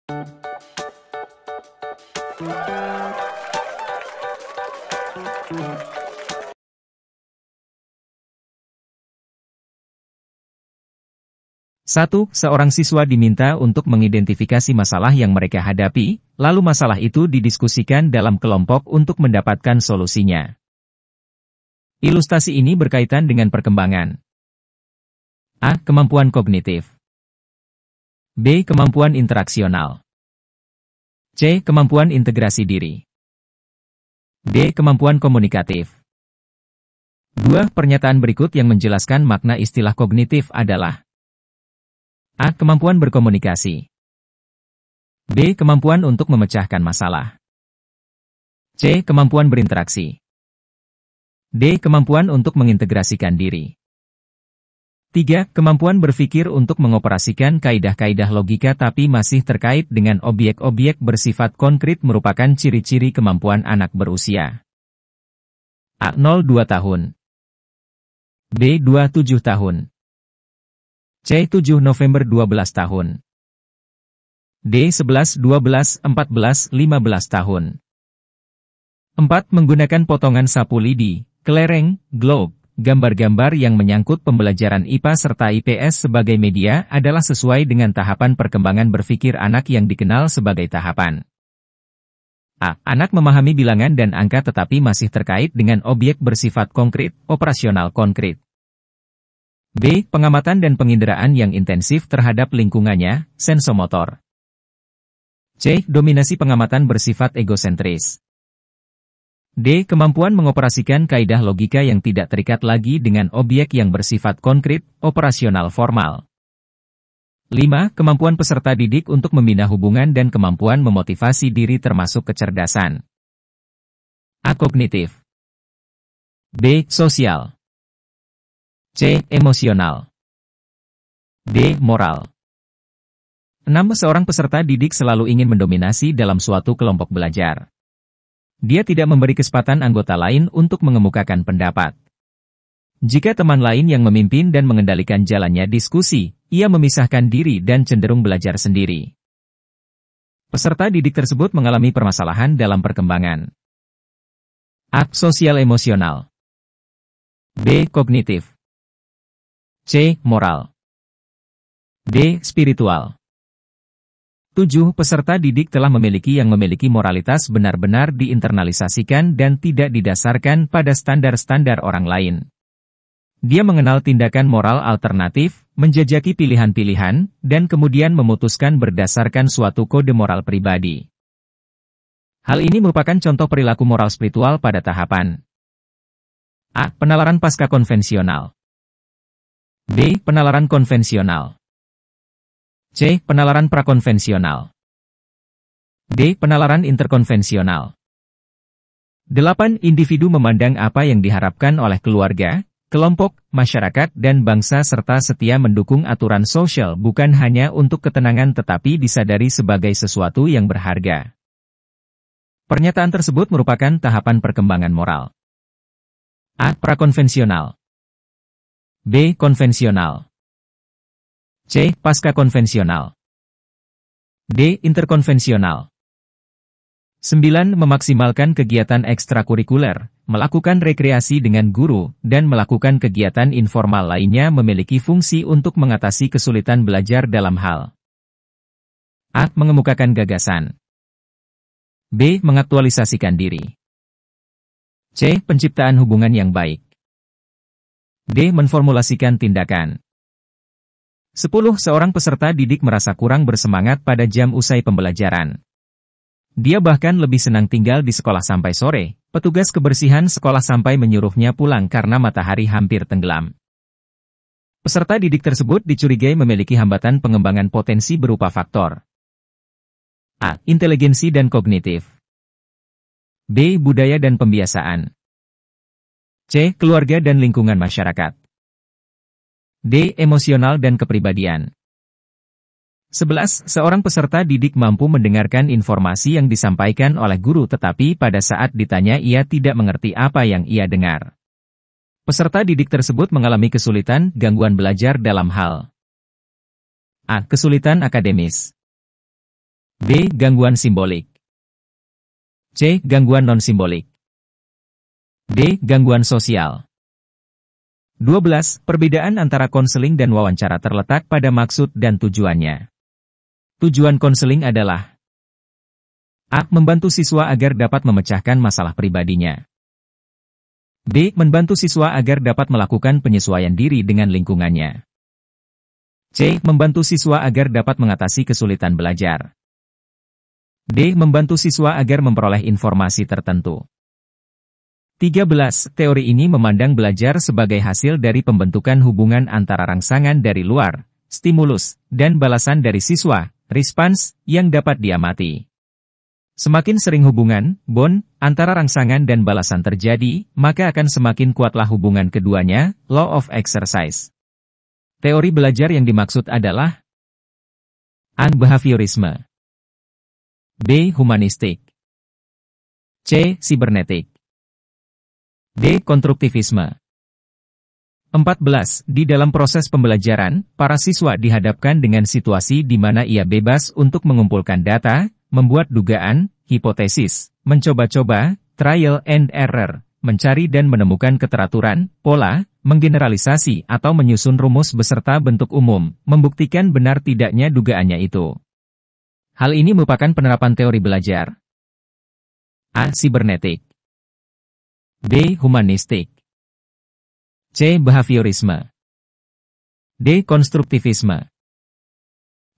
1. Seorang siswa diminta untuk mengidentifikasi masalah yang mereka hadapi, lalu masalah itu didiskusikan dalam kelompok untuk mendapatkan solusinya. Ilustrasi ini berkaitan dengan perkembangan. A. Kemampuan kognitif. B. Kemampuan interaksional. C. Kemampuan integrasi diri. D. Kemampuan komunikatif. 2. Pernyataan berikut yang menjelaskan makna istilah kognitif adalah: A. Kemampuan berkomunikasi. B. Kemampuan untuk memecahkan masalah. C. Kemampuan berinteraksi. D. Kemampuan untuk mengintegrasikan diri. 3. Kemampuan berpikir untuk mengoperasikan kaidah-kaidah logika tapi masih terkait dengan objek-objek bersifat konkret merupakan ciri-ciri kemampuan anak berusia A. 0-2 tahun. B. 2-7 tahun. C. 7 November 12 tahun. D. 11, 12, 14, 15 tahun. 4. Menggunakan potongan sapu lidi, kelereng, globe, gambar-gambar yang menyangkut pembelajaran IPA serta IPS sebagai media adalah sesuai dengan tahapan perkembangan berpikir anak yang dikenal sebagai tahapan A. Anak memahami bilangan dan angka tetapi masih terkait dengan objek bersifat konkret, operasional konkret. B. Pengamatan dan penginderaan yang intensif terhadap lingkungannya, sensomotor. C. Dominasi pengamatan bersifat egosentris. D. Kemampuan mengoperasikan kaidah logika yang tidak terikat lagi dengan objek yang bersifat konkret, operasional formal. 5. Kemampuan peserta didik untuk membina hubungan dan kemampuan memotivasi diri termasuk kecerdasan. A. Kognitif. B. Sosial. C. Emosional. D. Moral. 6. Seorang peserta didik selalu ingin mendominasi dalam suatu kelompok belajar. Dia tidak memberi kesempatan anggota lain untuk mengemukakan pendapat. Jika teman lain yang memimpin dan mengendalikan jalannya diskusi, ia memisahkan diri dan cenderung belajar sendiri. Peserta didik tersebut mengalami permasalahan dalam perkembangan. A. Sosial emosional. B. Kognitif. C. Moral. D. Spiritual. 7. Peserta didik telah memiliki moralitas benar-benar diinternalisasikan dan tidak didasarkan pada standar-standar orang lain. Dia mengenal tindakan moral alternatif, menjajaki pilihan-pilihan, dan kemudian memutuskan berdasarkan suatu kode moral pribadi. Hal ini merupakan contoh perilaku moral spiritual pada tahapan A. Penalaran pasca konvensional. B. Penalaran konvensional. C. Penalaran prakonvensional. D. Penalaran interkonvensional. 8. Individu memandang apa yang diharapkan oleh keluarga, kelompok, masyarakat, dan bangsa serta setia mendukung aturan sosial bukan hanya untuk ketenangan tetapi disadari sebagai sesuatu yang berharga. Pernyataan tersebut merupakan tahapan perkembangan moral. A. Prakonvensional. B. Konvensional. C. Pasca konvensional. D. Interkonvensional. 9. Memaksimalkan kegiatan ekstrakurikuler, melakukan rekreasi dengan guru, dan melakukan kegiatan informal lainnya memiliki fungsi untuk mengatasi kesulitan belajar dalam hal A. Mengemukakan gagasan. B. Mengaktualisasikan diri. C. Penciptaan hubungan yang baik. D. Menformulasikan tindakan. 10. Seorang peserta didik merasa kurang bersemangat pada jam usai pembelajaran. Dia bahkan lebih senang tinggal di sekolah sampai sore, petugas kebersihan sekolah sampai menyuruhnya pulang karena matahari hampir tenggelam. Peserta didik tersebut dicurigai memiliki hambatan pengembangan potensi berupa faktor A. Inteligensi dan kognitif. B. Budaya dan pembiasaan. C. Keluarga dan lingkungan masyarakat. D. Emosional dan kepribadian. 11. Seorang peserta didik mampu mendengarkan informasi yang disampaikan oleh guru tetapi pada saat ditanya ia tidak mengerti apa yang ia dengar. Peserta didik tersebut mengalami kesulitan, gangguan belajar dalam hal A. Kesulitan akademis. B. Gangguan simbolik. C. Gangguan non-simbolik. D. Gangguan sosial. 12. Perbedaan antara konseling dan wawancara terletak pada maksud dan tujuannya. Tujuan konseling adalah A. Membantu siswa agar dapat memecahkan masalah pribadinya. B. Membantu siswa agar dapat melakukan penyesuaian diri dengan lingkungannya. C. Membantu siswa agar dapat mengatasi kesulitan belajar. D. Membantu siswa agar memperoleh informasi tertentu. 13. Teori ini memandang belajar sebagai hasil dari pembentukan hubungan antara rangsangan dari luar, stimulus, dan balasan dari siswa, respons, yang dapat diamati. Semakin sering hubungan, bond, antara rangsangan dan balasan terjadi, maka akan semakin kuatlah hubungan keduanya, law of exercise. Teori belajar yang dimaksud adalah A. Behaviorisme. B. Humanistik. C. Sibernetik. D. Konstruktivisme. 14. Di dalam proses pembelajaran, para siswa dihadapkan dengan situasi di mana ia bebas untuk mengumpulkan data, membuat dugaan, hipotesis, mencoba-coba, trial and error, mencari dan menemukan keteraturan, pola, menggeneralisasi atau menyusun rumus beserta bentuk umum, membuktikan benar tidaknya dugaannya itu. Hal ini merupakan penerapan teori belajar. A. Sibernetik. B. Humanistik. C. Behaviorisme. D. Konstruktivisme.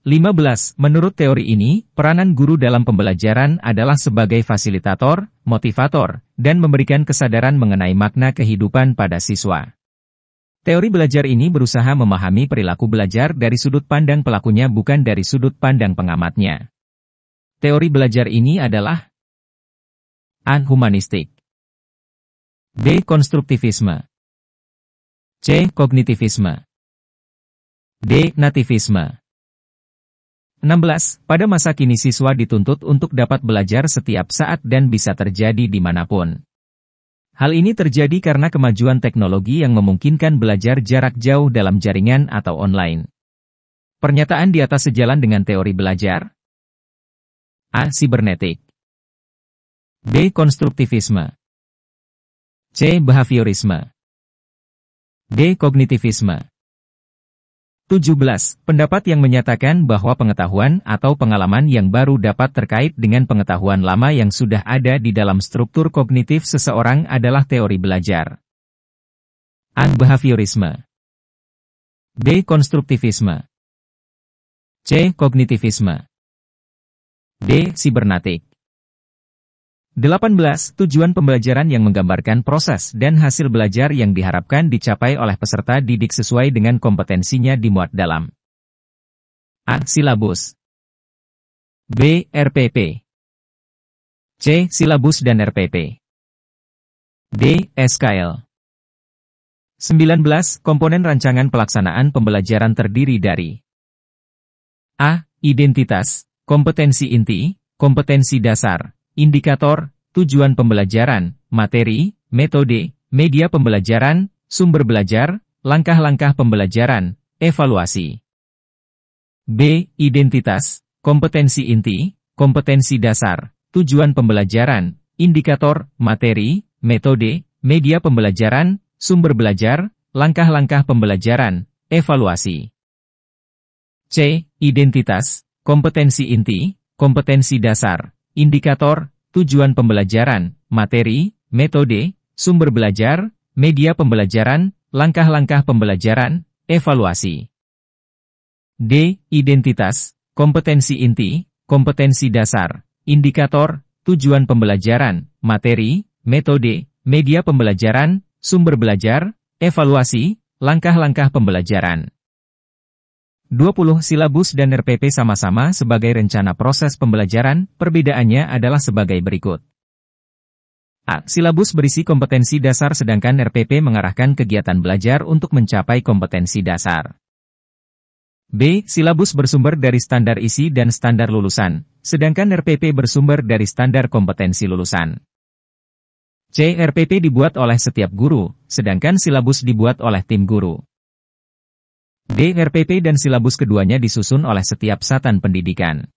15. Menurut teori ini, peranan guru dalam pembelajaran adalah sebagai fasilitator, motivator, dan memberikan kesadaran mengenai makna kehidupan pada siswa. Teori belajar ini berusaha memahami perilaku belajar dari sudut pandang pelakunya bukan dari sudut pandang pengamatnya. Teori belajar ini adalah A. Humanistik. B. Konstruktivisme. C. Kognitivisme. D. Nativisme. 16. Pada masa kini siswa dituntut untuk dapat belajar setiap saat dan bisa terjadi dimanapun. Hal ini terjadi karena kemajuan teknologi yang memungkinkan belajar jarak jauh dalam jaringan atau online. Pernyataan di atas sejalan dengan teori belajar. A. Sibernetik. B. Konstruktivisme. C. Behaviorisme. D. Kognitivisme. 17. Pendapat yang menyatakan bahwa pengetahuan atau pengalaman yang baru dapat terkait dengan pengetahuan lama yang sudah ada di dalam struktur kognitif seseorang adalah teori belajar. A. Behaviorisme. B. Konstruktivisme. C. Kognitivisme. D. Sibernetik. 18. Tujuan pembelajaran yang menggambarkan proses dan hasil belajar yang diharapkan dicapai oleh peserta didik sesuai dengan kompetensinya dimuat dalam A. Silabus. B. RPP. C. Silabus dan RPP. D. SKL. 19. Komponen rancangan pelaksanaan pembelajaran terdiri dari A. Identitas, kompetensi inti, kompetensi dasar, indikator, tujuan pembelajaran, materi, metode, media pembelajaran, sumber belajar, langkah-langkah pembelajaran, evaluasi. B. Identitas, kompetensi inti, kompetensi dasar, tujuan pembelajaran, indikator, materi, metode, media pembelajaran, sumber belajar, langkah-langkah pembelajaran, evaluasi. C. Identitas, kompetensi inti, kompetensi dasar, indikator, tujuan pembelajaran, materi, metode, sumber belajar, media pembelajaran, langkah-langkah pembelajaran, evaluasi. D. Identitas, kompetensi inti, kompetensi dasar, indikator, tujuan pembelajaran, materi, metode, media pembelajaran, sumber belajar, evaluasi, langkah-langkah pembelajaran. 20. Silabus dan RPP sama-sama sebagai rencana proses pembelajaran, perbedaannya adalah sebagai berikut. A. Silabus berisi kompetensi dasar sedangkan RPP mengarahkan kegiatan belajar untuk mencapai kompetensi dasar. B. Silabus bersumber dari standar isi dan standar lulusan, sedangkan RPP bersumber dari standar kompetensi lulusan. C. RPP dibuat oleh setiap guru, sedangkan silabus dibuat oleh tim guru. D. RPP dan silabus keduanya disusun oleh setiap satuan pendidikan.